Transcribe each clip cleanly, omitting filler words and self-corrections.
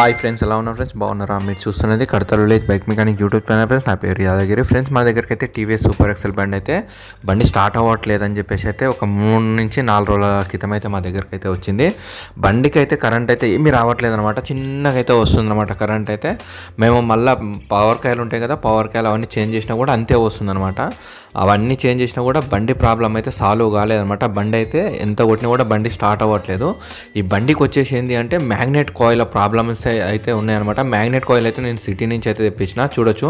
Hi friends, ఎలా ఉన్నారు friends? బాగున్నారా? మీరు చూస్తున్నది Kadthal village bike mechanic YouTube channel friends. నా పేరు యాదగిరి ఫ్రెండ్స్. మన దగ్గరికి అయితే టీవీఎస్ సూపర్ ఎక్సెల్ బండి స్టార్ట్ అవ్వట్లేదు అని చెప్పేసి అయితే ఒక 3 నుంచి 4 రోజుల క్రితం అయితే మా దగ్గరికి అయితే వచ్చింది. బండికి అయితే కరెంట్ అయితే ఏమీ రావట్లేదు అనమాట, చిన్నగా అయితే వస్తుందన్నమాట కరెంట్ అయితే. మేము మళ్ళీ పవర్ కాయలు ఉంటాయి కదా, పవర్ కాయలు అవన్నీ చేంజ్ చేసినా కూడా అంతే వస్తుందన్నమాట. అవన్నీ చేంజ్ చేసినా కూడా బండి ప్రాబ్లం అయితే సాల్వ్ కాలేదన్నమాట. బండి అయితే ఎంత కొట్టినా కూడా బండి స్టార్ట్ అవ్వట్లేదు. ఈ బండికి వచ్చేసి ఏంటి అంటే మ్యాగ్నెట్ కాయిల్ ప్రాబ్లమ్స్ అయితే ఉన్నాయన్నమాట. మ్యాగ్నెట్ కాయిల్ అయితే నేను సిటీ నుంచి అయితే తెప్పించిన, చూడొచ్చు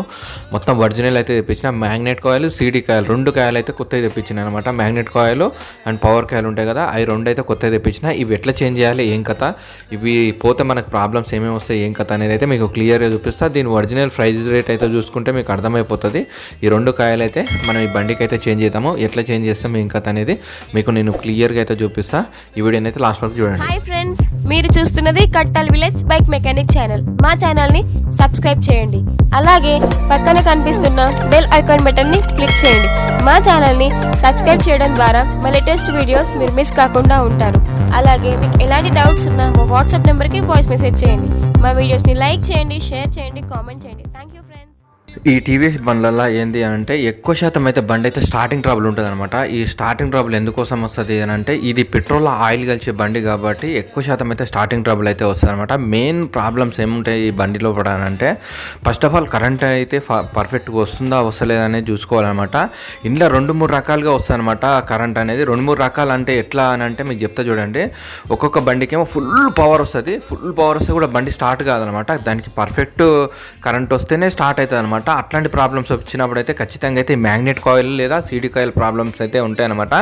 మొత్తం ఒరిజినల్ అయితే తెప్పించిన. మ్యాగ్నెట్ కాయిల్, సీడీ కాయిల్ 2 కాయలు అయితే కొత్తవి తెప్పించిన అనమాట. Magnet coil and power coil ఉంటాయి కదా, అవి 2 అయితే కొత్తవి తెప్పించిన. ఇవి ఎట్లా చేంజ్ చేయాలి, ఏం కథ, ఇవి పోతే మనకు ప్రాబ్లమ్స్ ఏమేమి వస్తాయి, ఏం కథ అనేది అయితే మీకు క్లియర్గా చూపిస్తా. దీని ఒరిజినల్ ప్రైస్ రేట్ అయితే చూసుకుంటే మీకు అర్థమైపోతుంది. ఈ 2 కాయలు అయితే మనం ఈ బండికి అయితే చేంజ్ చేద్దాము. ఎట్లా చేంజ్ చేస్తాం, ఏం కథ అనేది మీకు నేను క్లియర్గా అయితే చూపిస్తా. ఈ వీడియోని అయితే లాస్ట్ వరకు చూడండి. హాయ్ ఫ్రెండ్స్, మీరు చూస్తున్నది Kadthal village bike mechanic channel. మా ఛానల్ని సబ్స్క్రైబ్ చేయండి, అలాగే పక్కన కనిపిస్తున్న బెల్ ఐకాన్ బటన్ని క్లిక్ చేయండి. మా ఛానల్ని సబ్స్క్రైబ్ చేయడం ద్వారా మా లేటెస్ట్ వీడియోస్ మీరు మిస్ కాకుండా ఉంటారు. అలాగే మీకు ఎలాంటి డౌట్స్ ఉన్నా మా వాట్సాప్ నెంబర్కి వాయిస్ మెసేజ్ చేయండి. మా వీడియోస్ని లైక్ చేయండి, షేర్ చేయండి, కామెంట్ చేయండి. Thank you friends. ఈ టీవీఎస్ బండ్లలో ఏంది అని అంటే ఎక్కువ శాతం అయితే బండి అయితే స్టార్టింగ్ ట్రబుల్ ఉంటుంది అనమాట. ఈ స్టార్టింగ్ ట్రబుల్ ఎందుకోసం వస్తుంది అని అంటే ఇది పెట్రోల్ ఆయిల్ కలిసే బండి కాబట్టి ఎక్కువ శాతం అయితే స్టార్టింగ్ ట్రబుల్ అయితే వస్తుంది అనమాట. మెయిన్ ప్రాబ్లమ్స్ ఏముంటాయి ఈ బండిలో పడాలంటే, ఫస్ట్ ఆఫ్ ఆల్ కరెంట్ అయితే పర్ఫెక్ట్గా వస్తుందా వస్తలేదా అనేది చూసుకోవాలన్నమాట. ఇంట్లో 2-3 రకాలుగా వస్తుంది అనమాట కరెంట్ అనేది. 2-3 రకాలు అంటే ఎట్లా అని అంటే మీకు చెప్తా చూడండి. ఒక్కొక్క బండికి ఏమో ఫుల్ పవర్ వస్తుంది, ఫుల్ పవర్ వస్తే కూడా బండి స్టార్ట్ కాదనమాట. దానికి పర్ఫెక్ట్ కరెంట్ వస్తేనే స్టార్ట్ అవుతుంది అనమాట. అట్లాంటి ప్రాబ్లమ్స్ వచ్చినప్పుడు అయితే ఖచ్చితంగా అయితే మ్యాగ్నెట్ కాయిల్ లేదా సీడీ కాయిల్ ప్రాబ్లమ్స్ అయితే ఉంటాయన్నమాట.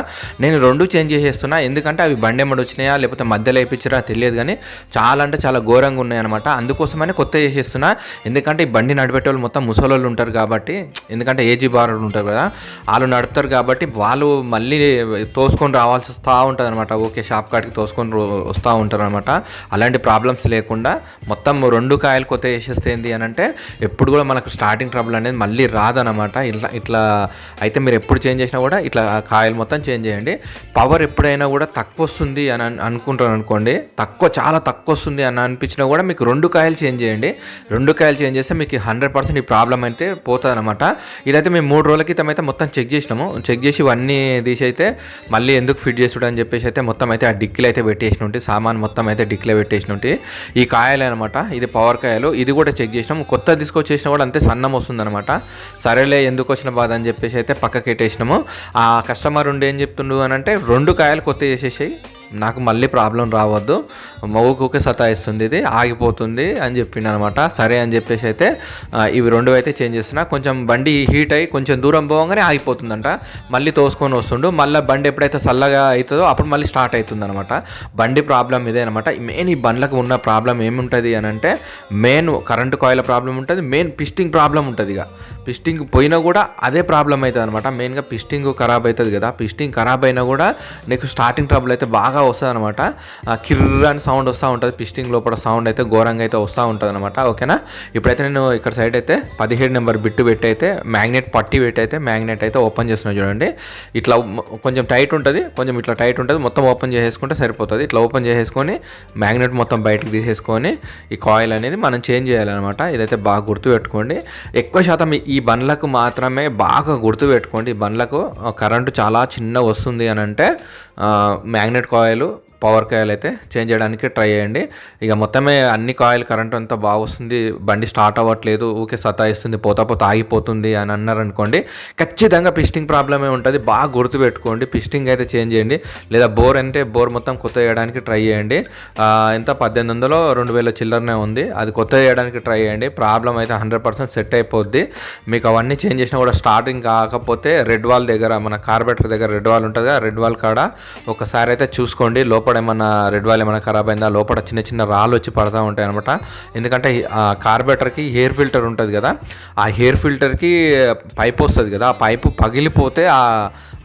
నేను 2 చేంజ్ చేసేస్తున్నా, ఎందుకంటే అవి బండి ఎమ్మడి వచ్చినాయా లేకపోతే మధ్యలో వేయించారా తెలియదు, కానీ చాలా అంటే చాలా ఘోరంగా ఉన్నాయన్నమాట. అందుకోసమని కొత్త చేసేస్తున్నా, ఎందుకంటే ఈ బండి నడిపేట వాళ్ళు మొత్తం ముసలోళ్ళు ఉంటారు కాబట్టి, ఎందుకంటే ఏజీ బారులు ఉంటారు కదా, వాళ్ళు నడుపుతారు కాబట్టి వాళ్ళు మళ్ళీ తోసుకొని రావాల్సి వస్తూ ఉంటుంది అనమాట. ఓకే, షాప్ కాడికి తోసుకొని వస్తూ ఉంటారు అనమాట. అలాంటి ప్రాబ్లమ్స్ లేకుండా మొత్తం 2 కాయలు కొత్త చేసేస్తే ఏంటి అని అంటే ఎప్పుడు కూడా మనకు స్టార్టింగ్ ట్రబుల్ అనేది మళ్ళీ రాదనమాట. ఇట్లా అయితే మీరు ఎప్పుడు చేంజ్ చేసినా కూడా ఇట్లా కాయలు మొత్తం చేంజ్ చేయండి. పవర్ ఎప్పుడైనా కూడా తక్కువ వస్తుంది అని అనుకుంటారు అనుకోండి, చాలా తక్కువ వస్తుంది అని అనిపించినా కూడా మీకు 2 కాయలు చేంజ్ చేయండి. 2 కాయలు చేంజ్ చేస్తే మీకు 100% ఈ ప్రాబ్లం అయితే పోతుంది అనమాట. ఇదైతే మేము 3 రోజుల క్రితం అయితే మొత్తం చెక్ చేసినాము. చెక్ చేసి ఇవన్నీ తీసి అయితే మళ్ళీ ఎందుకు ఫిట్ చేసుడు అని చెప్పేసి అయితే మొత్తం అయితే ఆ డిక్కీలు అయితే పెట్టేసిన ఉంటే, సామాన్ మొత్తం అయితే డిక్కీలో పెట్టేసిన ఉంటే ఈ కాయలు అనమాట. ఇది పవర్ కాయలు, ఇది కూడా చెక్ చేసినాము. కొత్త తీసుకొచ్చేసినా కూడా అంతే సన్నం వస్తుందన్నమాట. సరేలే ఎందుకు వచ్చిన బాధ అని చెప్పేసి అయితే పక్కకి పెట్టేసినాము. ఆ కస్టమర్ ఉండి ఏం చెప్తుండు అని అంటే 2 కాయలు కొత్త చేసేసాయి, నాకు మళ్ళీ ప్రాబ్లం రావద్దు, మౌకుకే సతాయిస్తుంది, ఇది ఆగిపోతుంది అని చెప్పిండు అనమాట. సరే అని చెప్పేసి అయితే ఇవి 2 అయితే చేంజ్ చేస్తున్నా. కొంచెం బండి హీట్ అయ్యి కొంచెం దూరం పోగానే ఆగిపోతుందంట, మళ్ళీ తోసుకొని వస్తుండు. మళ్ళీ బండి ఎప్పుడైతే చల్లగా అవుతుందో అప్పుడు మళ్ళీ స్టార్ట్ అవుతుంది అనమాట. బండి ప్రాబ్లం ఇదే అనమాట. మెయిన్ ఈ బండ్లకు ఉన్న ప్రాబ్లం ఏముంటుంది అని అంటే, మెయిన్ కరెంటు కాయిల్ ప్రాబ్లం ఉంటుంది, మెయిన్ పిస్టింగ్ ప్రాబ్లం ఉంటుంది. ఇక పిస్టింగ్ పోయినా కూడా అదే ప్రాబ్లం అవుతుంది అనమాట. మెయిన్గా పిస్టింగ్ ఖరాబ్ అవుతుంది కదా, పిస్టింగ్ ఖరాబ్ అయినా కూడా నీకు స్టార్టింగ్ ట్రబుల్ అయితే బాగా వస్తుంది అనమాట. కిర్ర అని సౌండ్ వస్తూ ఉంటుంది, పిస్టింగ్ లోపల సౌండ్ అయితే ఘోరంగా అయితే వస్తూ ఉంటుంది అనమాట. ఓకేనా, ఇప్పుడైతే నేను ఇక్కడ సైడ్ అయితే 17 నెంబర్ బిట్టు పెట్టి అయితే మ్యాగ్నెట్ పట్టి పెట్టి అయితే మ్యాగ్నెట్ అయితే ఓపెన్ చేస్తున్నా చూడండి. ఇట్లా కొంచెం టైట్ ఉంటుంది, కొంచెం ఇట్లా టైట్ ఉంటుంది, మొత్తం ఓపెన్ చేసేసుకుంటే సరిపోతుంది. ఇట్లా ఓపెన్ చేసేసుకొని మ్యాగ్నెట్ మొత్తం బయటకు తీసేసుకొని ఈ కాయిల్ అనేది మనం చేంజ్ చేయాలన్నమాట. ఇదైతే బాగా గుర్తుపెట్టుకోండి. ఎక్కువ శాతం ఈ బండ్లకు మాత్రమే బాగా గుర్తుపెట్టుకోండి. ఈ బండ్లకు కరెంటు చాలా చిన్న వస్తుంది అని అంటే మ్యాగ్నెట్ కాయిల్, పవర్ కాయిల్ అయితే చేంజ్ చేయడానికి ట్రై చేయండి. ఇక మొత్తమే అన్ని కాయిల్ కరెంట్ అంతా బాగా వస్తుంది, బండి స్టార్ట్ అవ్వట్లేదు, ఊకే సతాయిస్తుంది, పోతా ఆగిపోతుంది అని అన్నారనుకోండి, ఖచ్చితంగా పిస్టింగ్ ప్రాబ్లమే ఉంటుంది. బాగా గుర్తుపెట్టుకోండి, పిస్టింగ్ అయితే చేంజ్ చేయండి. లేదా బోర్ అంటే బోర్ మొత్తం కొత్త చేయడానికి ట్రై చేయండి. ఎంత 1800 2000 చిల్లరనే ఉంది, అది కొత్త చేయడానికి ట్రై చేయండి. ప్రాబ్లం అయితే 100% సెట్ అయిపోద్ది. మీకు అవన్నీ చేంజ్ చేసినా కూడా స్టార్టింగ్ కాకపోతే రెడ్ వాల్ దగ్గర, మన కార్బెటర్ దగ్గర రెడ్ వాల్ ఉంటుంది కదా, రెడ్ వాల్ కాడ ఒకసారి అయితే చూసుకోండి. లోపల ఏమన్నా రెడ్ వాల్ ఏమైనా ఖరాబ్ అయిందా, లోపల చిన్న చిన్న రాళ్ళు వచ్చి పడతా ఉంటాయి అనమాట. ఎందుకంటే కార్బెటర్కి హెయిర్ ఫిల్టర్ ఉంటుంది కదా, ఆ హెయిర్ ఫిల్టర్కి పైప్ వస్తుంది కదా, ఆ పైపు పగిలిపోతే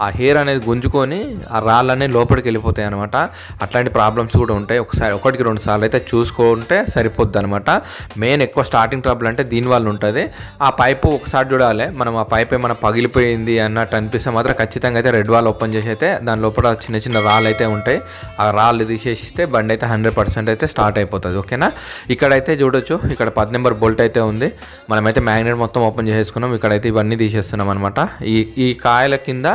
ఆ హెయిర్ అనేది గుంజుకొని ఆ రాళ్ళు అనేవి లోపలికి వెళ్ళిపోతాయి అనమాట. అట్లాంటి ప్రాబ్లమ్స్ కూడా ఉంటాయి. ఒకటికి 2 సార్లు అయితే చూసుకుంటే సరిపోద్ది అనమాట. మెయిన్ ఎక్కువ స్టార్టింగ్ ట్రబుల్ అంటే దీనివల్ల ఉంటుంది. ఆ పైపు ఒకసారి చూడాలి, మనం ఆ పైప్ ఏమైనా పగిలిపోయింది అన్నట్టు అనిపిస్తే మాత్రం ఖచ్చితంగా అయితే రెడ్ వాల్ ఓపెన్ చేసి అయితే దాని లోపల చిన్న చిన్న రాళ్ళు అయితే ఉంటాయి. ఆ రాళ్ళు తీసేస్తే బండి అయితే 100% అయితే స్టార్ట్ అయిపోతుంది. ఓకేనా, ఇక్కడైతే చూడొచ్చు, ఇక్కడ 10 నెంబర్ బోల్ట్ అయితే ఉంది. మనమైతే మ్యాగ్నెట్ మొత్తం ఓపెన్ చేసేసుకున్నాం. ఇక్కడైతే ఇవన్నీ తీసేస్తున్నాం అనమాట. ఈ కాయల కింద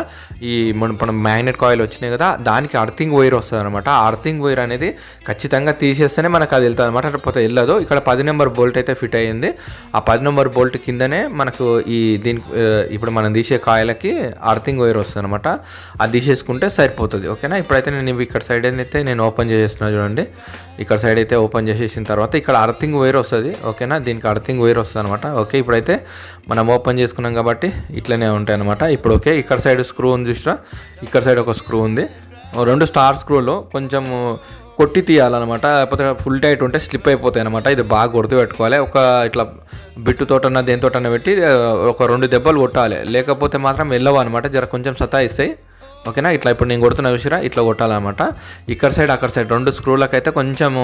ఈ మనం మ్యాగ్నెట్ కాయిల్ వచ్చినాయి కదా, దానికి అర్థింగ్ వైర్ వస్తుంది అనమాట. ఆ అర్థింగ్ వైర్ అనేది ఖచ్చితంగా తీసేస్తేనే మనకు అది వెళ్తుంది అనమాట, లేకపోతే వెళ్ళదు. ఇక్కడ 10 నెంబర్ బోల్ట్ అయితే ఫిట్ అయ్యింది. ఆ 10 నెంబర్ బోల్ట్ కిందనే మనకు ఇప్పుడు మనం తీసే కాయలకి అర్థింగ్ వైర్ వస్తుంది అనమాట. అది తీసేసుకుంటే సరిపోతుంది. ఓకేనా, ఇప్పుడైతే నేను ఇక్కడ సైడ్ అయితే నేను ఓపెన్ చేసేస్తున్నాను చూడండి. ఇక్కడ సైడ్ అయితే ఓపెన్ చేసేసిన తర్వాత ఇక్కడ అర్థింగ్ వైర్ వస్తుంది. ఓకేనా, దీనికి అర్థింగ్ వైర్ వస్తుంది అనమాట. ఓకే, ఇప్పుడైతే మనం ఓపెన్ చేసుకున్నాం కాబట్టి ఇట్లనే ఉంటాయి అనమాట. ఇప్పుడు ఓకే, ఇక్కడ సైడ్ స్క్రూ ఉంది చూసినా, ఇక్కడ సైడ్ ఒక స్క్రూ ఉంది. 2 స్టార్ స్క్రూలు కొంచెం కొట్టి తీయాలన్నమాట, లేకపోతే ఫుల్ టైట్ ఉంటే స్లిప్ అయిపోతాయి అనమాట. ఇది బాగా గుర్తు పెట్టుకోవాలి. ఒక ఇట్లా బిట్టుతోటన్నా దేనితోటన్నా పెట్టి ఒక 2 దెబ్బలు కొట్టాలి, లేకపోతే మాత్రం వెళ్ళవు అనమాట, జర కొంచెం సతాయిస్తాయి. ఓకేనా, ఇట్లా ఇప్పుడు నేను కొడుతున్న విషయం ఇట్లా కొట్టాలన్నమాట. ఇక్కడ సైడ్ అక్కడ సైడ్ 2 స్క్రూలకు అయితే కొంచెము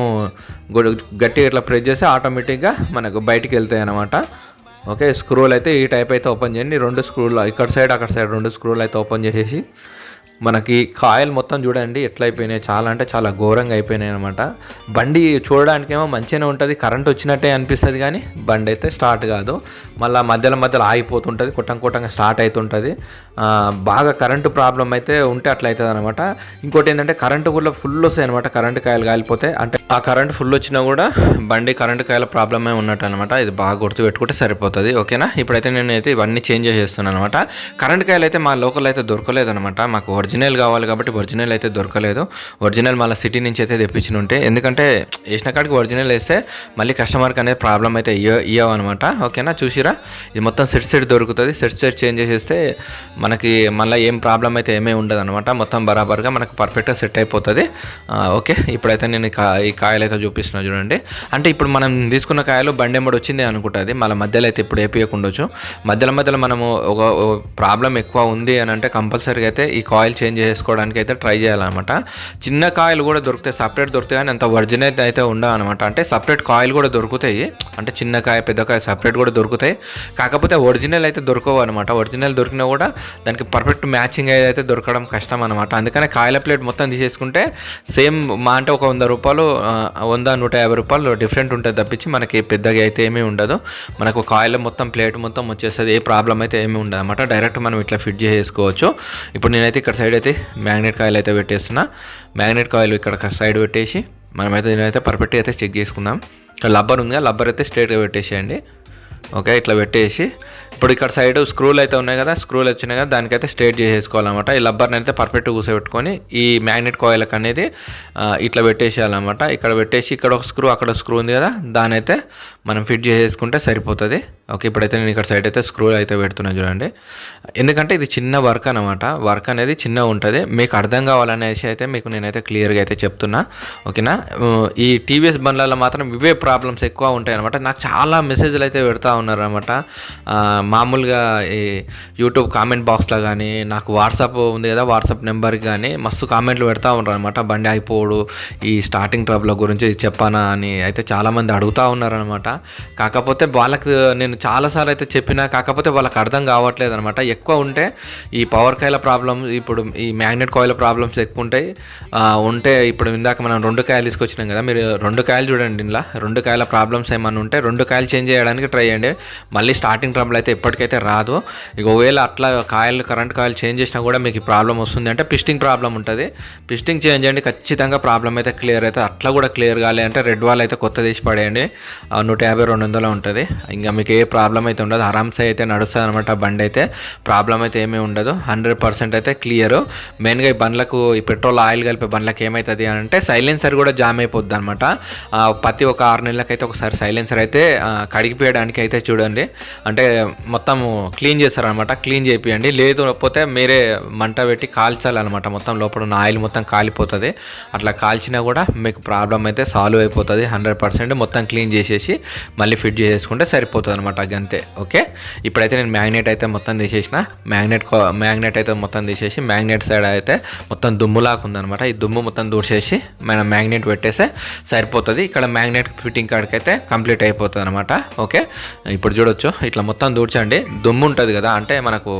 గట్టిగా ఇట్లా ప్రెస్ చేస్తే ఆటోమేటిక్గా మనకు బయటికి వెళ్తాయి అన్నమాట. ఓకే, స్క్రూలు అయితే ఈ టైప్ అయితే ఓపెన్ చేయండి. 2 స్క్రూలు ఇక్కడ సైడ్ అక్కడ సైడ్ 2 స్క్రూలు అయితే ఓపెన్ చేసేసి మనకి కాయిల్ మొత్తం చూడండి ఎట్లా అయిపోయినాయి, చాలా అంటే చాలా ఘోరంగా అయిపోయినాయి అనమాట. బండి చూడడానికేమో మంచిగానే ఉంటుంది, కరెంట్ వచ్చినట్టే అనిపిస్తుంది, కానీ బండి అయితే స్టార్ట్ కాదు. మళ్ళీ మధ్యలో ఆగిపోతుంటుంది, కొట్టంగా స్టార్ట్ అవుతుంటుంది. బాగా కరెంటు ప్రాబ్లం అయితే ఉంటే అట్లా అవుతుంది అనమాట. ఇంకోటి ఏంటంటే కరెంటు కూడా ఫుల్ వస్తాయి అనమాట, కరెంటు కాయలు కాలిపోతే. అంటే ఆ కరెంట్ ఫుల్ వచ్చినా కూడా బండి కరెంటు కాయల ప్రాబ్లమే ఉన్నట్టు అనమాట. ఇది బాగా గుర్తుపెట్టుకుంటే సరిపోతుంది. ఓకేనా, ఇప్పుడైతే నేనైతే ఇవన్నీ చేంజ్ చేసేస్తున్నాను అనమాట. కరెంట్ కాయలు అయితే మా లోకల్ అయితే దొరకలేదు అనమాట. మాకు ఒరిజినల్ కావాలి కాబట్టి ఒరిజినల్ అయితే దొరకలేదు. ఒరిజినల్ మళ్ళీ సిటీ నుంచి అయితే తెప్పించిన ఉంటే, ఎందుకంటే వేసిన కాడికి ఒరిజినల్ వేస్తే మళ్ళీ కస్టమర్కి అనేది ప్రాబ్లం అయితే ఇవ్వనమాట. ఓకేనా, చూసిరా, ఇది మొత్తం సెట్ దొరుకుతుంది. సెట్ చేంజ్ చేసేస్తే మనకి మళ్ళీ ఏం ప్రాబ్లం అయితే ఏమీ ఉండదు అనమాట. మొత్తం బరాబర్గా మనకు పర్ఫెక్ట్గా సెట్ అయిపోతుంది. ఓకే, ఇప్పుడైతే నేను ఈ కాయలు అయితే చూపిస్తున్నాను చూడండి. అంటే ఇప్పుడు మనం తీసుకున్న కాయలు బండి ఎంబడి వచ్చింది అనుకుంటుంది, మళ్ళీ మధ్యలో అయితే ఇప్పుడు వేపియకుండొచ్చు. మధ్యలో మనము ఒక ప్రాబ్లం ఎక్కువ ఉంది అని అంటే కంపల్సరీగా అయితే ఈ కాయిల్ చేంజ్ చేసుకోవడానికి అయితే ట్రై చేయాలన్నమాట. చిన్న కాయలు కూడా దొరుకుతాయి, సపరేట్ దొరుకుతాయి, కానీ అంత ఒరిజినల్ అయితే ఉండవు అనమాట. అంటే సపరేట్ కాయిల్ కూడా దొరుకుతాయి, అంటే చిన్న కాయ పెద్ద కాయ సపరేట్ కూడా దొరుకుతాయి. కాకపోతే ఒరిజినల్ అయితే దొరకవు అనమాట. ఒరిజినల్ దొరికినా కూడా దానికి పర్ఫెక్ట్ మ్యాచింగ్ అయితే దొరకడం కష్టం అనమాట. అందుకనే కాయల ప్లేట్ మొత్తం తీసేసుకుంటే సేమ్ మా అంటే ఒక 100 రూపాయలు 100-150 రూపాయలు డిఫరెంట్ ఉంటుంది తప్పించి మనకి పెద్దగా అయితే ఏమీ ఉండదు. మనకు కాయల మొత్తం ప్లేట్ మొత్తం వచ్చేస్తుంది, ఏ ప్రాబ్లం అయితే ఏమీ ఉండదు అనమాట. డైరెక్ట్ మనం ఇట్లా ఫిట్ చేసుకోవచ్చు. ఇప్పుడు నేనైతే ఇక్కడ సైడ్ అయితే మ్యాగ్నెట్ కాయిల్ అయితే పెట్టేస్తున్నా. మ్యాగ్నెట్ కాయిల్ ఇక్కడ సైడ్ పెట్టేసి మనమైతే దీనైతే పర్ఫెక్ట్గా అయితే చెక్ చేసుకుందాం. ఇక్కడ లబ్బర్ ఉంది, లబ్బర్ అయితే స్ట్రైట్గా పెట్టేసేయండి. ఓకే, ఇట్లా పెట్టేసి ఇప్పుడు ఇక్కడ సైడ్ స్క్రూలు అయితే ఉన్నాయి కదా, స్క్రూలు వచ్చినాయి కదా, దానికైతే స్ట్రైట్ చేసేసుకోవాలన్నమాట. ఈ లబ్బర్ని అయితే పర్ఫెక్ట్గా కూర్చోబెట్టుకొని ఈ మ్యాగ్నెట్ కాయిల్కి అనేది ఇట్లా పెట్టేసేయాలన్నమాట. ఇక్కడ పెట్టేసి ఇక్కడ ఒక స్క్రూ అక్కడ స్క్రూ ఉంది కదా, దాని అయితే మనం ఫిట్ చేసేసుకుంటే సరిపోతుంది. ఓకే, ఇప్పుడైతే నేను ఇక్కడ సైడ్ అయితే స్క్రూ అయితే పెడుతున్నాను చూడండి. ఎందుకంటే ఇది చిన్న వర్క్ అనమాట, వర్క్ అనేది చిన్నగా ఉంటుంది. మీకు అర్థం కావాలనేసి అయితే మీకు నేనైతే క్లియర్గా అయితే చెప్తున్నా. ఓకేనా, ఈ టీవీఎస్ బండ్లలో మాత్రం ఇవే ప్రాబ్లమ్స్ ఎక్కువ ఉంటాయి అనమాట. నాకు చాలా మెసేజ్లు అయితే పెడతా ఉన్నారనమాట. మామూలుగా ఈ యూట్యూబ్ కామెంట్ బాక్స్లో కానీ, నాకు వాట్సాప్ ఉంది కదా, వాట్సాప్ నెంబర్కి కానీ మస్తు కామెంట్లు పెడతా ఉన్నారు అనమాట. బండి అయిపోడు, ఈ స్టార్టింగ్ ట్రబుల్ గురించి చెప్పానా అని అయితే చాలామంది అడుగుతూ ఉన్నారనమాట. కాకపోతే వాళ్ళకి నేను చాలాసార్లు అయితే చెప్పినా, కాకపోతే వాళ్ళకి అర్థం కావట్లేదు అనమాట. ఎక్కువ ఉంటే ఈ పవర్ కాయిల ప్రాబ్లమ్, ఇప్పుడు ఈ మ్యాగ్నెట్ కాయిల ప్రాబ్లమ్స్ ఎక్కువ ఉంటాయి. ఇప్పుడు ఇందాక మనం 2 కాయలు తీసుకొచ్చినాం కదా, మీరు 2 కాయలు చూడండి, ఇలా 2 కాయల ప్రాబ్లమ్స్ ఏమన్నా ఉంటే 2 కాయలు చేంజ్ చేయడానికి ట్రై చేయండి. మళ్ళీ స్టార్టింగ్ ట్రబుల్ అయితే ఎప్పటికైతే రాదు. ఇక ఒకవేళ అట్లా కరెంట్ కాయిల్ చేంజ్ చేసినా కూడా మీకు ప్రాబ్లం వస్తుంది అంటే పిస్టింగ్ ప్రాబ్లం ఉంటుంది. పిస్టింగ్ చేంజ్ చేయండి, ఖచ్చితంగా ప్రాబ్లం అయితే క్లియర్ అవుతుంది. అట్లా కూడా క్లియర్ కాలే అంటే రెడ్ వాల్ అయితే కొత్త తీసి పడేయండి, 150-200 ఉంటుంది. ఇంకా మీకు ఏ ప్రాబ్లం అయితే ఉండదు, ఆరామ్సే అయితే నడుస్తుంది అనమాట. బండి అయితే ప్రాబ్లం అయితే ఏమీ ఉండదు, 100% అయితే క్లియర్. మెయిన్గా ఈ బండ్లకు, ఈ పెట్రోల్ ఆయిల్ కలిపే బండ్లకు ఏమవుతుంది అంటే సైలెన్సర్ కూడా జామ్ అయిపోద్ది అనమాట. ప్రతి ఒక 6 నెలలకైతే ఒకసారి సైలెన్సర్ అయితే కడిగిపోయడానికి అయితే చూడండి, అంటే మొత్తం క్లీన్ చేస్తారనమాట. క్లీన్ చేపియండి, లేకపోతే మీరే మంట పెట్టి కాల్చాలన్నమాట. మొత్తం లోపల ఉన్న ఆయిల్ మొత్తం కాలిపోతుంది. అట్లా కాల్చినా కూడా మీకు ప్రాబ్లం అయితే సాల్వ్ అయిపోతుంది 100%. మొత్తం క్లీన్ చేసేసి మళ్ళీ ఫిట్ చేసుకుంటే సరిపోతుంది అనమాట. అనమాట అంతే. ఓకే, ఇప్పుడైతే నేను మ్యాగ్నెట్ అయితే మొత్తం తీసేసిన. మ్యాగ్నెట్ అయితే మొత్తం తీసేసి మ్యాగ్నెట్ సైడ్ అయితే మొత్తం దుమ్ములాగా ఉందనమాట. ఈ దుమ్ము మొత్తం దూర్చేసి మనం మ్యాగ్నెట్ పెట్టేస్తే సరిపోతుంది. ఇక్కడ మ్యాగ్నెట్ ఫిట్టింగ్ కాడికి అయితే కంప్లీట్ అయిపోతుంది అనమాట. ఓకే, ఇప్పుడు చూడొచ్చు ఇట్లా మొత్తం దూడ్చండి. దుమ్ము ఉంటుంది కదా, అంటే మనకు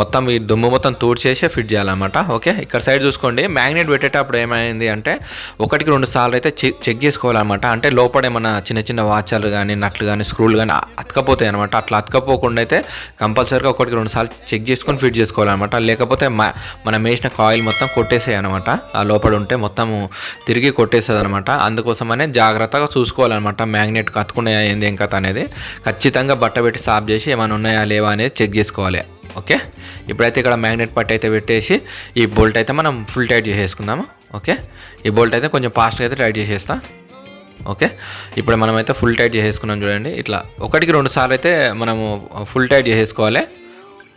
మొత్తం ఈ దుమ్ము మొత్తం తూడ్చేసి ఫిట్ చేయాలన్నమాట. ఓకే, ఇక్కడ సైడ్ చూసుకోండి. మ్యాగ్నెట్ పెట్టేటప్పుడు ఏమైంది అంటే 1-2 సార్లు అయితే చెక్ చేసుకోవాలన్నమాట. అంటే లోపల ఏమన్నా చిన్న చిన్న వాచర్లు కానీ నట్లు కానీ స్క్రూలు కానీ అతకపోతాయి అనమాట. అట్లా అతకపోకుండా అయితే కంపల్సరీగా 1-2 సార్లు చెక్ చేసుకొని ఫిట్ చేసుకోవాలన్నమాట. లేకపోతే మనం వేసిన కాయిల్ మొత్తం కొట్టేసాయి అనమాట. ఆ లోపల ఉంటే మొత్తం తిరిగి కొట్టేస్తుంది అనమాట. అందుకోసమనే జాగ్రత్తగా చూసుకోవాలన్నమాట. మ్యాగ్నెట్ అతుకున్నాయా ఏంది ఏం కథ అనేది ఖచ్చితంగా బట్ట పెట్టి సాఫ్ చేసి ఏమైనా ఉన్నాయా లేవా అనేది చెక్ చేసుకోవాలి. ఓకే, ఇప్పుడైతే ఇక్కడ మ్యాగ్నెట్ పట్టి అయితే పెట్టేసి ఈ బోల్ట్ అయితే మనం ఫుల్ టైట్ చేసేసుకుందాము. ఓకే, ఈ బోల్ట్ అయితే కొంచెం ఫాస్ట్గా అయితే టైట్ చేసేస్తా. ఓకే, ఇప్పుడు మనమైతే ఫుల్ టైట్ చేసేసుకున్నాం చూడండి. ఇట్లా 1-2 సార్లు అయితే మనము ఫుల్ టైట్ చేసేసుకోవాలి.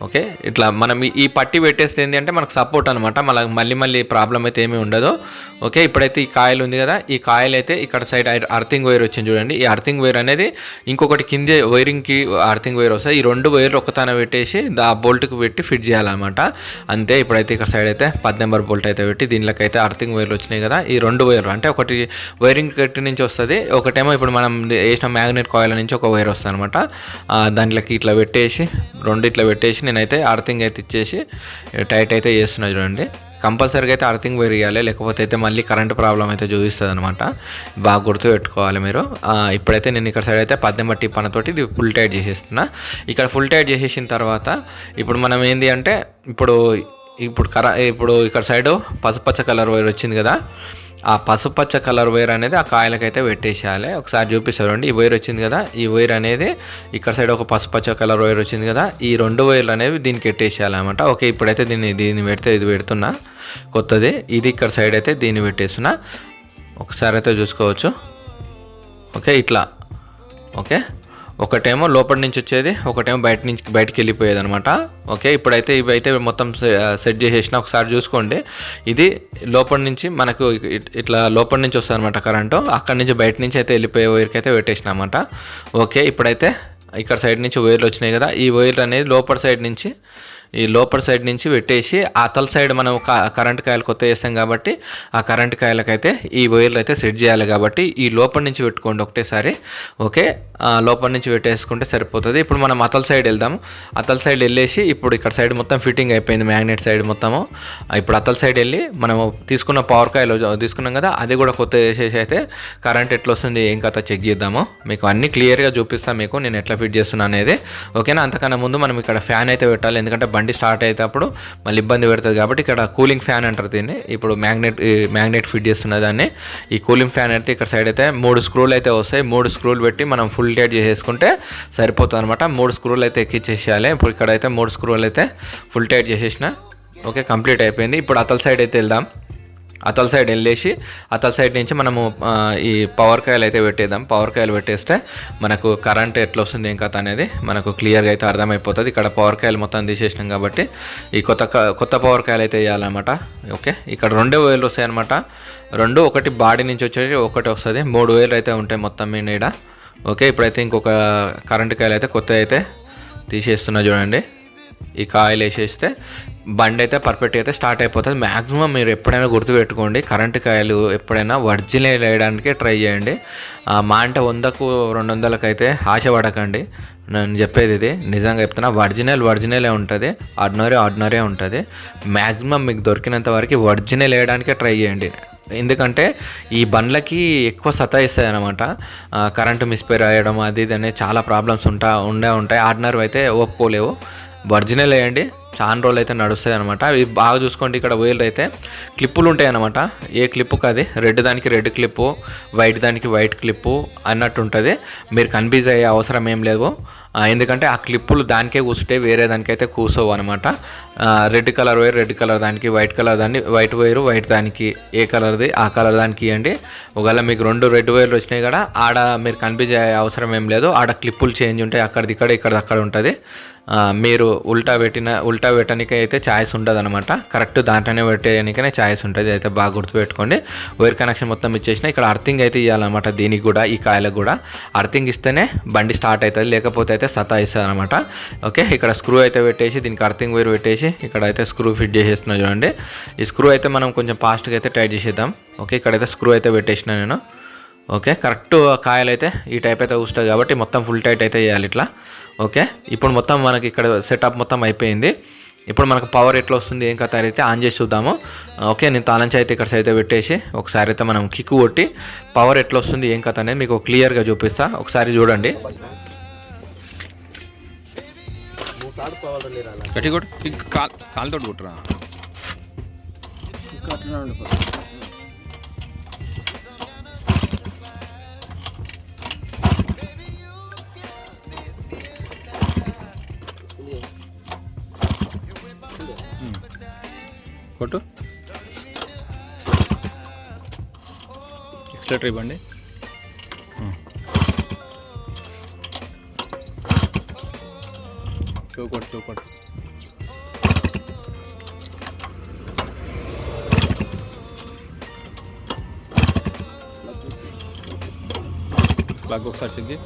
ఓకే, ఇట్లా మనం ఈ పట్టి పెట్టేస్తే ఏంటి అంటే మనకు సపోర్ట్ అనమాట. మళ్ళీ ప్రాబ్లం అయితే ఏమీ ఉండదు. ఓకే, ఇప్పుడైతే ఈ కాయిల్ ఉంది కదా, ఈ కాయిల్ అయితే ఇక్కడ సైడ్ అర్థింగ్ వైర్ వచ్చింది చూడండి. ఈ అర్థింగ్ వైర్ అనేది ఇంకొకటి కిందే వైరింగ్కి అర్థింగ్ వైర్ వస్తాయి. ఈ 2 వైర్లు ఒకతాన పెట్టేసి ఆ బోల్ట్కి పెట్టి ఫిట్ చేయాలన్నమాట. అంతే, ఇప్పుడైతే ఇక్కడ సైడ్ అయితే 10 నెంబర్ బోల్ట్ అయితే పెట్టి దీనిలోకి అయితే అర్థింగ్ వైర్లు వచ్చినాయి కదా. ఈ 2 వైర్లు అంటే ఒకటి వైరింగ్ కట్టి నుంచి వస్తుంది, ఒకటేమో ఇప్పుడు మనం వేసిన మ్యాగ్నెట్ కాయిల్ నుంచి ఒక వైర్ వస్తుంది అనమాట. దాంట్లోకి ఇట్లా పెట్టేసి 2 ఇట్లా పెట్టేసి నేనైతే అర్థింగ్ అయితే ఇచ్చేసి టైట్ అయితే చేస్తున్నా చూడండి. కంపల్సరీగా అయితే అర్థింగ్ వైర్ ఇవ్వాలి, లేకపోతే అయితే మళ్ళీ కరెంట్ ప్రాబ్లం అయితే చూపిస్తుంది అనమాట. బాగా గుర్తు పెట్టుకోవాలి మీరు. ఇప్పుడైతే నేను ఇక్కడ సైడ్ అయితే 10 నెంబర్ టిప్ పనతోటి ఇది ఫుల్ టైట్ చేసేస్తున్నా. ఇక్కడ ఫుల్ టైట్ చేసేసిన తర్వాత ఇప్పుడు మనం ఏంది అంటే ఇప్పుడు ఇక్కడ సైడ్ పసుపచ్చ కలర్ వైర్ వచ్చింది కదా, ఆ పసుపచ్చ కలర్ వైర్ అనేది ఆ కాయలకైతే పెట్టేసేయాలి. ఒకసారి చూపిస్తారండి. ఈ వైర్ వచ్చింది కదా, ఈ వైర్ అనేది ఇక్కడ సైడ్ ఒక పసుపచ్చ కలర్ వైర్ వచ్చింది కదా, ఈ 2 వైర్లు అనేవి దీనికి పెట్టేసేయాలన్నమాట. ఓకే, ఇప్పుడైతే దీన్ని పెడితే ఇది పెడుతున్నా కొత్తది. ఇది ఇక్కడ సైడ్ అయితే దీన్ని పెట్టేస్తున్నా. ఒకసారి అయితే చూసుకోవచ్చు. ఓకే, ఇట్లా. ఓకే, ఒకటేమో లోపలి నుంచి వచ్చేది, ఒకటేమో బయటికి వెళ్ళిపోయేది అనమాట. ఓకే, ఇప్పుడైతే ఇవి అయితే మొత్తం సెట్ చేసేసిన. ఒకసారి చూసుకోండి. ఇది లోపలి నుంచి మనకు ఇట్లా లోపలి నుంచి వస్తుంది అనమాట కరెంటు. అక్కడి నుంచి బయట నుంచి అయితే వెళ్ళిపోయే వైర్కి అయితే పెట్టేసిన అనమాట. ఓకే, ఇప్పుడైతే ఇక్కడ సైడ్ నుంచి వైర్లు వచ్చినాయి కదా, ఈ వైర్లు అనేది లోపల సైడ్ నుంచి పెట్టేసి అతల సైడ్ మనం కరెంట్ కాయలు కొత్త చేస్తాం కాబట్టి ఆ కరెంట్ కాయలకైతే ఈ వైర్లు అయితే సెట్ చేయాలి కాబట్టి ఈ లోపల నుంచి పెట్టుకోండి ఒకటేసారి. ఓకే, లోపల నుంచి పెట్టేసుకుంటే సరిపోతుంది. ఇప్పుడు మనం అతల సైడ్ వెళ్దాం. అతల సైడ్ వెళ్ళేసి ఇప్పుడు ఇక్కడ సైడ్ మొత్తం ఫిట్టింగ్ అయిపోయింది మ్యాగ్నెట్ సైడ్ మొత్తము. ఇప్పుడు అతల సైడ్ వెళ్ళి మనము తీసుకున్న పవర్ కాయలు తీసుకున్నాం కదా, అది కూడా కొత్త చేసేసి అయితే కరెంట్ ఎట్లా వస్తుంది ఏం కథ చెక్ చేద్దాము. మీకు అన్నీ క్లియర్గా చూపిస్తాను మీకు నేను ఎట్లా ఫిట్ చేస్తున్నాను అనేది. ఓకేనా, అంతకన్నా ముందు మనం ఇక్కడ ఫ్యాన్ అయితే పెట్టాలి, ఎందుకంటే బండి స్టార్ట్ అయ్యేటప్పుడు మళ్ళీ ఇబ్బంది పెడుతుంది కాబట్టి ఇక్కడ కూలింగ్ ఫ్యాన్ అంటారు దీన్ని. ఇప్పుడు మ్యాగ్నెట్ ఫిట్ చేస్తున్న దాన్ని ఈ కూలింగ్ ఫ్యాన్ అయితే ఇక్కడ సైడ్ అయితే 3 స్క్రూలు అయితే వస్తాయి. 3 స్క్రూలు పెట్టి మనం ఫుల్ టైట్ చేసేసుకుంటే సరిపోతుంది అనమాట. 3 స్క్రూలు అయితే ఎక్కిచ్చేసేయాలి. ఇప్పుడు ఇక్కడ అయితే 3 స్క్రూలు అయితే ఫుల్ టైట్ చేసేసిన. ఓకే, కంప్లీట్ అయిపోయింది. ఇప్పుడు అతల సైడ్ అయితే వెళ్దాం. అతల సైడ్ వెళ్ళేసి అతల సైడ్ నుంచి మనము ఈ పవర్ కాయలు అయితే పెట్టేద్దాం. పవర్ కాయలు పెట్టేస్తే మనకు కరెంట్ ఎట్లా వస్తుంది ఏం కథ అనేది మనకు క్లియర్గా అయితే అర్థమైపోతుంది. ఇక్కడ పవర్ కాయలు మొత్తం తీసేసినాం కాబట్టి ఈ కొత్త పవర్ కాయలు అయితే వేయాలన్నమాట. ఓకే, ఇక్కడ 2 వైర్లు వస్తాయి అనమాట. ఒకటి బాడీ నుంచి వచ్చేది, ఒకటి వస్తుంది. 3 వైర్లు అయితే ఉంటాయి మొత్తం మీద ఈడ. ఓకే, ఇప్పుడైతే ఇంకొక కరెంట్ కాయలు అయితే కొత్త అయితే తీసేస్తున్నా చూడండి. ఈ కాయిల్ వేసేస్తే బండి అయితే పర్ఫెక్ట్గా అయితే స్టార్ట్ అయిపోతుంది. మ్యాక్సిమం మీరు ఎప్పుడైనా గుర్తుపెట్టుకోండి, కరెంటు కాయలు ఎప్పుడైనా ఒరిజినల్ వేయడానికి ట్రై చేయండి. మా అంటే 100కు 200కు అయితే ఆశపడకండి. నేను చెప్పేది ఇది నిజంగా చెప్తున్నా. ఒరిజినలే ఉంటుంది, ఆర్డినరీ ఉంటుంది. మ్యాక్సిమం మీకు దొరికినంత వరకు ఒరిజినల్ వేయడానికే ట్రై చేయండి. ఎందుకంటే ఈ బండ్లకి ఎక్కువ సతాయిస్తాయి అనమాట. కరెంటు మిస్ఫైర్ అయ్యడం అది ఇది అనేది చాలా ప్రాబ్లమ్స్ ఉంటాయి. ఆర్డినరీ అయితే ఒప్పుకోలేవు. ఒరిజినల్ వేయండి, చాలా రోజులు అయితే నడుస్తాయి అనమాట. ఇవి బాగా చూసుకోండి. ఇక్కడ వైర్లు అయితే క్లిప్పులు ఉంటాయి అనమాట. ఏ క్లిప్పుకి అది రెడ్ దానికి రెడ్ క్లిప్పు, వైట్ దానికి వైట్ క్లిప్పు అన్నట్టు ఉంటుంది. మీరు కన్ఫ్యూజ్ అయ్యే అవసరం ఏం లేదు. ఎందుకంటే ఆ క్లిప్పులు దానికే కూర్చుంటే వేరే దానికైతే కూర్చోవు అనమాట. Red colour wire red colour దానికి, వైట్ కలర్ దాన్ని వైట్ వైరు వైట్ దానికి, ఏ కలర్ది ఆ కలర్ దానికి ఇవ్వండి. ఒకవేళ మీకు 2 రెడ్ వైర్లు వచ్చినాయి కదా, ఆడ మీరు కన్ఫ్యూజ్ అయ్యే అవసరం ఏం లేదు. ఆడ క్లిప్పులు చేంజ్ ఉంటాయి, అక్కడిది ఇక్కడ ఇక్కడిది అక్కడ ఉంటుంది. మీరు ఉల్టా పెట్టడానికి అయితే ఛాయిస్ ఉండదు అనమాట. కరెక్ట్ దాంట్లోనే పెట్టడానికనే ఛాయిస్ ఉంటుంది. అయితే బాగా గుర్తుపెట్టుకోండి. వైర్ కనెక్షన్ మొత్తం ఇచ్చేసిన. ఇక్కడ అర్థింగ్ అయితే ఇవ్వాలన్నమాట. దీనికి కూడా ఈ కాయలకు కూడా అర్థింగ్ ఇస్తేనే బండి స్టార్ట్ అవుతుంది, లేకపోతే అయితే సతాయిస్తుంది అనమాట. ఓకే, ఇక్కడ స్క్రూ అయితే పెట్టేసి దీనికి అర్థింగ్ వైర్ పెట్టేసి ఇక్కడ అయితే స్క్రూ ఫిట్ చేసేస్తున్నా చూడండి. ఈ స్క్రూ అయితే మనం కొంచెం ఫాస్ట్గా అయితే టైట్ చేసేద్దాం. ఓకే, ఇక్కడైతే స్క్రూ అయితే పెట్టేసిన నేను. ఓకే, కరెక్ట్ కాయలు అయితే ఈ టైప్ అయితే వస్తుంది కాబట్టి మొత్తం ఫుల్ టైట్ అయితే చేయాలి ఇట్లా. ఓకే, ఇప్పుడు మొత్తం మనకి ఇక్కడ సెటప్ మొత్తం అయిపోయింది. ఇప్పుడు మనకు పవర్ ఎట్లా వస్తుంది ఏం కథ అయితే ఆన్ చేసి చూద్దాము. ఓకే, నేను తాళంచి అయితే ఇక్కడ అయితే పెట్టేసి ఒకసారి అయితే మనం కిక్ కొట్టి పవర్ ఎట్లా వస్తుంది ఏం కథ అనేది మీకు క్లియర్గా చూపిస్తా. ఒకసారి చూడండి. గట్టి కొట్టు, కాలుతో కొట్టురా. కొట్టు, ఎక్స్లేటర్ ఇవ్వండి. చూకొట్టు. ప్లగ్ ఒకసారి చెక్.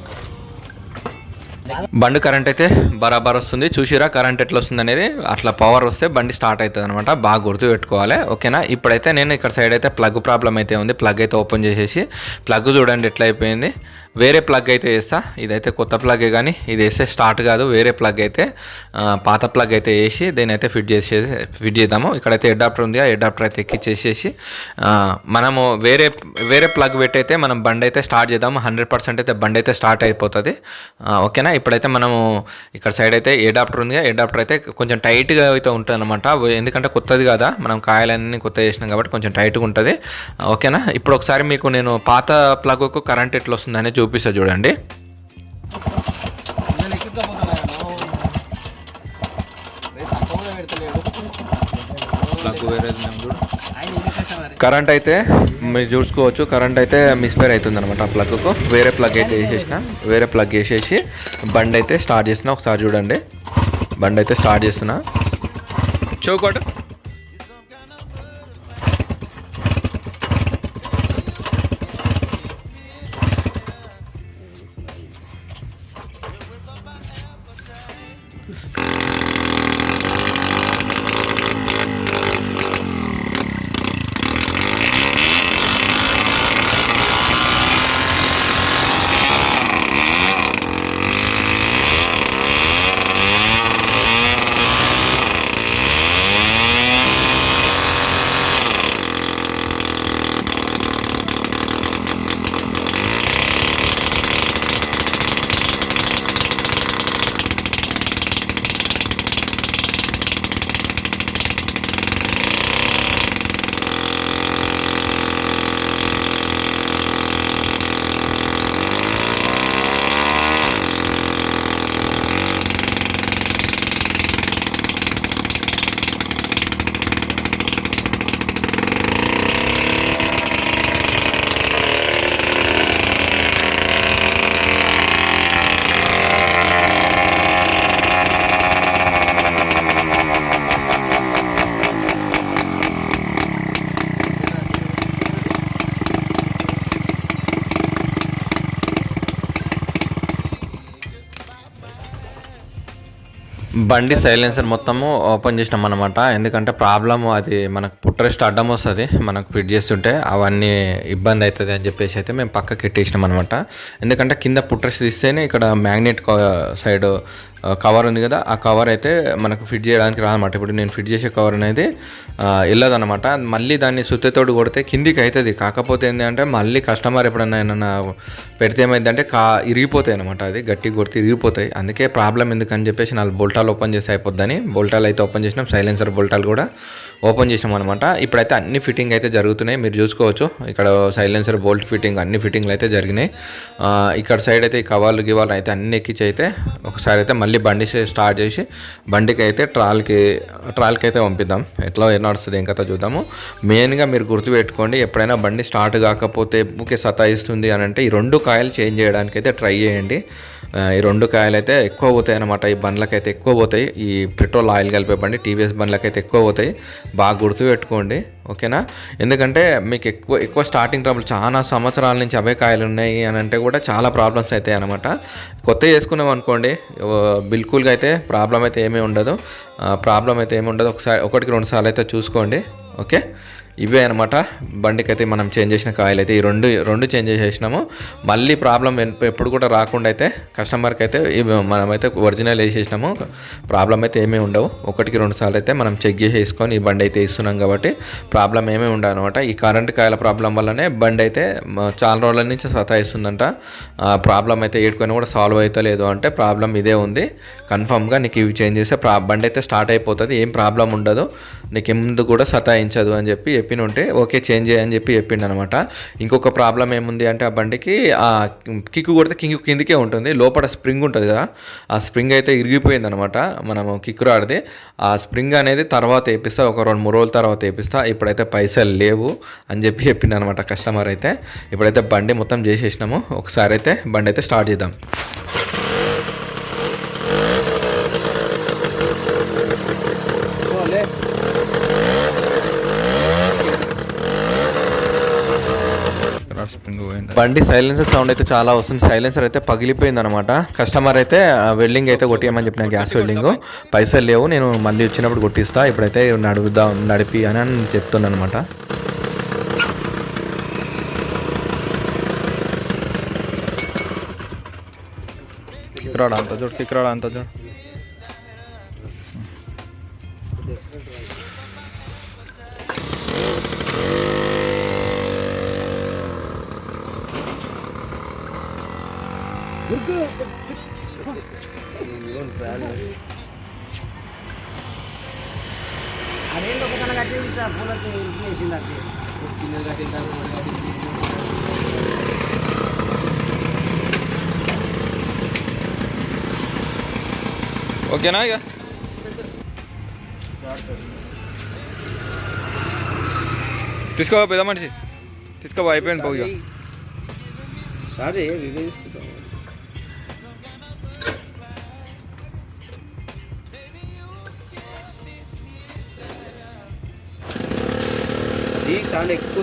బండి కరెంట్ అయితే బరాబర్ వస్తుంది. చూసిరా కరెంట్ ఎట్లా వస్తుంది అనేది. అట్లా పవర్ వస్తే బండి స్టార్ట్ అవుతుంది అనమాట. బాగా గుర్తు పెట్టుకోవాలి. ఓకేనా, ఇప్పుడైతే నేను ఇక్కడ సైడ్ అయితే ప్లగ్ ప్రాబ్లం అయితే ఉంది. ప్లగ్ అయితే ఓపెన్ చేసేసి ప్లగ్ చూడండి ఎట్లా అయిపోయింది. వేరే ప్లగ్ అయితే వేస్తా. ఇదైతే కొత్త ప్లగే కానీ ఇది వేస్తే స్టార్ట్ కాదు. వేరే ప్లగ్ అయితే పాత ప్లగ్ అయితే వేసి దీని అయితే ఫిట్ చేద్దాము. ఇక్కడైతే అడాప్టర్ ఉంది. ఆ అడాప్టర్ అయితే ఎక్కిచ్చేసేసి మనము వేరే ప్లగ్ పెట్టి అయితే మనం బండి అయితే స్టార్ట్ చేద్దాము. 100% అయితే బండి అయితే స్టార్ట్ అయిపోతుంది. ఓకేనా, ఇప్పుడైతే మనము ఇక్కడ సైడ్ అయితే అడాప్టర్ ఉంది. అడాప్టర్ అయితే కొంచెం టైట్గా అయితే ఉంటుంది అనమాట. ఎందుకంటే కొత్తది కదా, మనం కాయలన్నీ కొత్త చేసినాం కాబట్టి కొంచెం టైట్గా ఉంటుంది. ఓకేనా, ఇప్పుడు ఒకసారి మీకు నేను పాత ప్లగ్కు కరెంట్ ఎట్లా వస్తుంది అనేది చూపిస్తా చూడండి. కరెంట్ అయితే మీరు చూసుకోవచ్చు. కరెంట్ అయితే మిస్ఫైర్ అవుతుంది అనమాట. ఆ ప్లగ్కు వేరే ప్లగ్ అయితే వేసేసిన. వేరే ప్లగ్ వేసేసి బండి అయితే స్టార్ట్ చేస్తున్నా. ఒకసారి చూడండి, బండి అయితే స్టార్ట్ చేస్తున్నా. చౌకోట బండి సైలెన్సర్ మొత్తము ఓపెన్ చేసినాం అనమాట. ఎందుకంటే ప్రాబ్లమ్ అది మనకు పుట్రెస్ట్ అడ్డం వస్తుంది మనకు ఫిట్ చేస్తుంటే, అవన్నీ ఇబ్బంది అవుతుంది అని చెప్పేసి అయితే మేము పక్కకి ఎట్టేసినాం అనమాట. ఎందుకంటే కింద పుట్రెస్ట్ తీస్తేనే ఇక్కడ మ్యాగ్నెట్ సైడ్ కవర్ ఉంది కదా, ఆ కవర్ అయితే మనకు ఫిట్ చేయడానికి రాదన్నమాట. ఇప్పుడు నేను ఫిట్ చేసే కవర్ అనేది వెళ్ళదన్నమాట. మళ్ళీ దాన్ని సుత్తెతోడు కొడితే కిందికి అవుతుంది. కాకపోతే ఏంటంటే మళ్ళీ కస్టమర్ ఎప్పుడన్నా ఏమన్నా పెడితే ఏమైందంటే ఇరిగిపోతాయి అనమాట. అది గట్టిగా కొడితే ఇరిగిపోతాయి. అందుకే ప్రాబ్లం ఎందుకని చెప్పేసి 4 బోల్టాలు ఓపెన్ చేసి అయిపోద్దని బోల్టాలు అయితే ఓపెన్ చేసినాం. సైలెన్సర్ బోల్టాలు కూడా ఓపెన్ చేసినాం అనమాట. ఇప్పుడైతే అన్ని ఫిట్టింగ్ అయితే జరుగుతున్నాయి, మీరు చూసుకోవచ్చు. ఇక్కడ సైలెన్సర్ బోల్ట్ ఫిట్టింగ్ అన్ని ఫిట్టింగ్లు అయితే జరిగినాయి. ఇక్కడ సైడ్ అయితే ఈ కవర్లు గివర్లు అయితే అన్ని ఎక్కించి అయితే ఒకసారి అయితే మళ్ళీ బండి స్టార్ట్ చేసి బండికి అయితే ట్రాల్కి అయితే పంపిద్దాం. ఎట్లా నడుస్తుంది ఏం కథ చూద్దాము. మెయిన్గా మీరు గుర్తుపెట్టుకోండి, ఎప్పుడైనా బండి స్టార్ట్ కాకపోతే ఊకే సతాయిస్తుంది అని అంటే ఈ 2 కాయలు చేంజ్ చేయడానికి అయితే ట్రై చేయండి. ఈ 2 కాయలు అయితే ఎక్కువ పోతాయి అన్నమాట. ఈ బండ్లకైతే ఎక్కువ పోతాయి, ఈ పెట్రోల్ ఆయిల్ కలిపే బండి టీవీఎస్ బండ్లకైతే ఎక్కువ పోతాయి. బాగా గుర్తుపెట్టుకోండి, ఓకేనా? ఎందుకంటే మీకు ఎక్కువ స్టార్టింగ్ ట్రబుల్ చాలా సంవత్సరాల నుంచి అవే కాయలు ఉన్నాయి అని అంటే కూడా చాలా ప్రాబ్లమ్స్ అవుతాయి అన్నమాట. కొత్త చేసుకున్నాం అనుకోండి బిల్కుల్గా అయితే ప్రాబ్లం అయితే ఏమీ ఉండదు. ఒకటికి 2 సార్లు అయితే చూసుకోండి, ఓకే? ఇవే అనమాట బండికి అయితే మనం చేంజ్ చేసిన కాయలు అయితే ఈ రెండు చేంజ్ చేసేసినాము. మళ్ళీ ప్రాబ్లం ఎప్పుడు కూడా రాకుండా అయితే కస్టమర్కి అయితే మనమైతే ఒరిజినల్ వేసేసినాము. ప్రాబ్లం అయితే ఏమీ ఉండవు. 1-2 సార్లు అయితే మనం చెక్ చేసేసుకొని ఈ బండి అయితే ఇస్తున్నాం కాబట్టి ప్రాబ్లం ఏమీ ఉండదు అనమాట. ఈ కరెంట్ కాయల ప్రాబ్లం వల్లనే బండి అయితే చాలా రోజుల నుంచి సతాయిస్తుందంట. ప్రాబ్లం అయితే ఏడుకొని కూడా సాల్వ్ అయితే లేదు అంటే ప్రాబ్లం ఇదే ఉంది. కన్ఫామ్గా నీకు ఇవి చేంజ్ చేస్తే బండి అయితే స్టార్ట్ అయిపోతుంది, ఏం ప్రాబ్లం ఉండదు, నీకు ముందు కూడా సతాయించదు అని చెప్పి ఉంటే ఓకే చేంజ్ చేయని చెప్పి చెప్పిండు అనమాట. ఇంకొక ప్రాబ్లం ఏముంది అంటే ఆ బండికి కిక్కు కొడితే కిందికే ఉంటుంది, లోపల స్ప్రింగ్ ఉంటుంది కదా, ఆ స్ప్రింగ్ అయితే ఇరిగిపోయింది అనమాట. మనము కిక్కు రాడితే ఆ స్ప్రింగ్ అనేది తర్వాత వేపిస్తా, ఒక 2-3 రోజుల తర్వాత వేపిస్తా, ఇప్పుడైతే పైసలు లేవు అని చెప్పి చెప్పిండు అనమాట కస్టమర్ అయితే. ఇప్పుడైతే బండి మొత్తం చేసేసినాము, ఒకసారి అయితే బండి అయితే స్టార్ట్ చేద్దాం. బండి సైలెన్సర్ సౌండ్ అయితే చాలా వస్తుంది, సైలెన్సర్ అయితే పగిలిపోయింది అనమాట. కస్టమర్ అయితే వెల్డింగ్ అయితే కొట్టియమని చెప్పిన, గ్యాస్ వెల్డింగ్. పైసలు లేవు, నేను మళ్ళీ వచ్చినప్పుడు కొట్టిస్తా, ఇప్పుడైతే నడిపి అని చెప్తున్నాను అనమాట. టిక్రాడ అంత చూడు. ఓకేనా? ఇక తీసుకో, పెద్ద మనిషి తీసుకో, అయిపోయింది పోయి. చాలా ఎక్కువ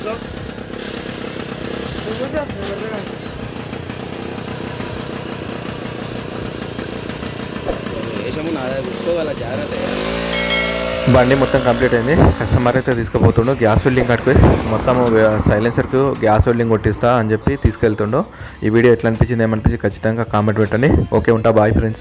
బండి మొత్తం కంప్లీట్ అయింది. కస్టమర్ అయితే తీసుకుపోతుండు, గ్యాస్ వెల్డింగ్ కట్టుకుని మొత్తం సైలెన్సర్కు గ్యాస్ వెల్డింగ్ కొట్టిస్తా అని చెప్పి తీసుకెళ్తుండో. ఈ వీడియో ఎట్లా అనిపించింది, ఏమనిపించి ఖచ్చితంగా కామెంట్ పెట్టండి. ఓకే, ఉంటా, బాయ్ ఫ్రెండ్స్.